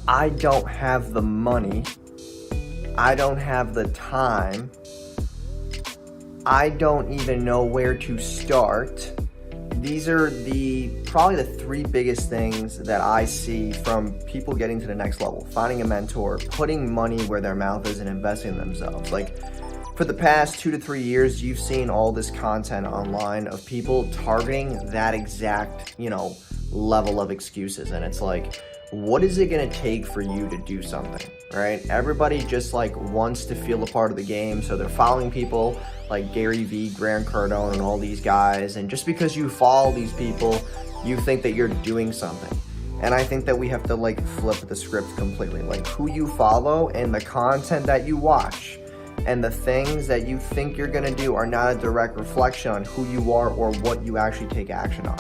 I don't have the money, I don't have the time, I don't even know where to start. These are probably the three biggest things that I see from people getting to the next level: finding a mentor, putting money where their mouth is, and investing in themselves. Like, for the past 2 to 3 years, you've seen all this content online of people targeting that exact, level of excuses. And it's like, what is it going to take for you to do something, right? Everybody just wants to feel a part of the game. So they're following people like Gary Vee, Grant Cardone, and all these guys. And just because you follow these people, you think that you're doing something. And I think that we have to flip the script completely. Who you follow and the content that you watch and the things that you think you're going to do are not a direct reflection on who you are or what you actually take action on.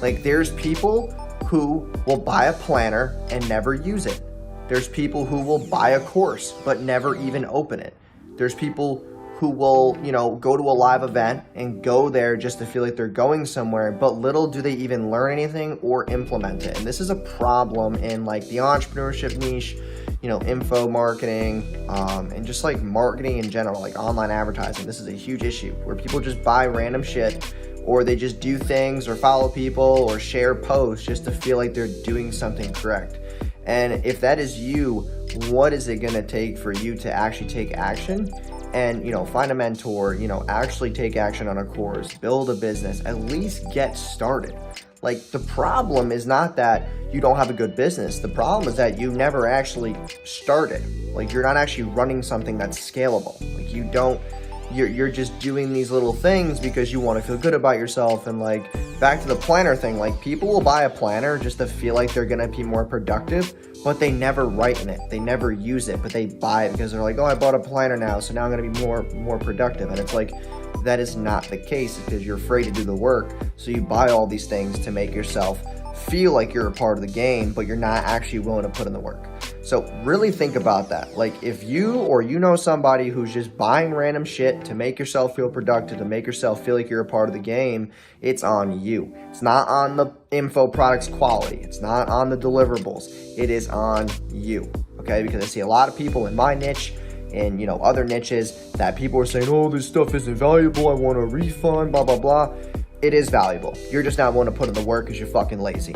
There's people who will buy a planner and never use it. There's people who will buy a course but never even open it. There's people who will, go to a live event and go there just to feel like they're going somewhere, but little do they even learn anything or implement it. And this is a problem in the entrepreneurship niche, info marketing, and just marketing in general, online advertising. This is a huge issue where people just buy random shit, or they just do things or follow people or share posts just to feel like they're doing something correct. And if that is you, what is it going to take for you to actually take action and, find a mentor, actually take action on a course, build a business, at least get started? The problem is not that you don't have a good business. The problem is that you never actually started. You're not actually running something that's scalable. You're just doing these little things because you want to feel good about yourself. And back to the planner thing, people will buy a planner just to feel like they're going to be more productive, but they never write in it. They never use it, but they buy it because they're like, oh, I bought a planner now, so now I'm going to be more productive. And it's that is not the case because you're afraid to do the work. So you buy all these things to make yourself feel like you're a part of the game, but you're not actually willing to put in the work. So really think about that. If you or somebody who's just buying random shit to make yourself feel productive, to make yourself feel like you're a part of the game, it's on you. It's not on the info product's quality. It's not on the deliverables. It is on you, okay? Because I see a lot of people in my niche and, other niches that people are saying, oh, this stuff isn't valuable, I want a refund, blah, blah, blah. It is valuable. You're just not willing to put in the work because you're fucking lazy.